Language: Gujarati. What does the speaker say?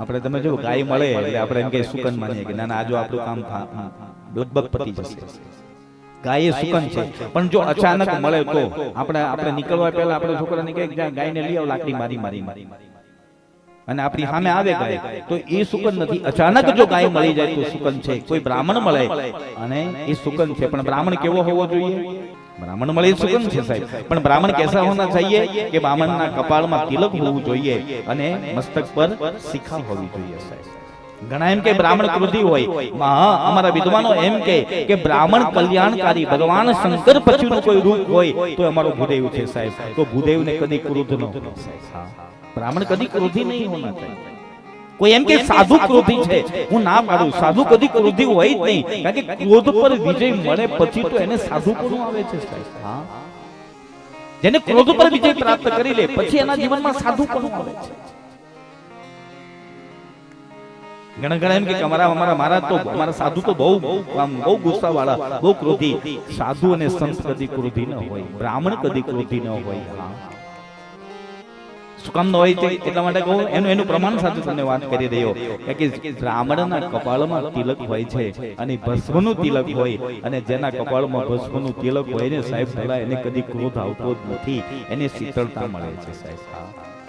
આપણે તમે જો ગાય મળે એટલે આપણે એમ કે સુકન માનીએ કે ના ના આ જો આપણું કામ લગભગ પતી જશે. ગાય એ સુકન છે, પણ જો અચાનક મળે તો આપણે નીકળવા પહેલા આપણે છોકરાને કહે ગાયને લઈ આવ લાકડી મારી અને આપણી સામે આવે ગાય તો એ સુકન નથી. અચાનક જો ગાય મળી જાય તો સુકન છે. કોઈ બ્રાહ્મણ મળે અને એ સુકન છે, પણ બ્રાહ્મણ કેવો હોવો જોઈએ? બ્રાહ્મણ મળે સુકન છે સાહેબ, પણ બ્રાહ્મણ कैसा होना चाहिए કે બ્રાહ્મણના કપાળમાં તિલક હોવું જોઈએ અને મસ્તક પર શિખા હોવી જોઈએ સાહેબ. ઘણા એમ કે બ્રાહ્મણ ક્રોધી હોય, અમારા વિદ્વાનો એમ કે બ્રાહ્મણ કલ્યાણકારી ભગવાન શંકર પછીનું કોઈ રૂપ હોય તો અમારો ભૂદેવ છે સાહેબ. તો ભૂદેવને કદી ક્રોધ ન હોય સાહેબ. બ્રાહ્મણ કદી ક્રોધી નહીં હોના चाहिए. કોઈ એમ કે સાધુ ક્રોધી છે, હું ના પાડું, સાધુ કદી ક્રોધી હોય જ નહીં, કારણ કે ક્રોધ પર વિજય મળે પછી તો એને સાધુ કોનું આવે છે સાહેબ. હા, જેને ક્રોધ પર વિજય પ્રાપ્ત કરી લે પછી એના જીવનમાં સાધુ કોનું આવે છે. ઘણા એમ કે મારા મહારાજ તો અમારા સાધુ તો બહુ ગુસ્સા વાળા, બહુ ક્રોધી. સાધુ અને સંત કદી ક્રોધી ન હોય, બ્રાહ્મણ કદી ક્રોધી ન હોય. હા, શું કામ ન હોય છે? એટલા માટે કહું, એનું પ્રમાણ સાથે તમને વાત કરી રહ્યો કે બ્રાહ્મણના કપાળમાં તિલક હોય છે અને ભસ્મનું તિલક હોય, અને જેના કપાળમાં ભસ્મનું તિલક હોય ને સાહેબ ભલા એને કદી ક્રોધ આવતો જ નથી, એને શીતળતા મળે છે સાહેબ.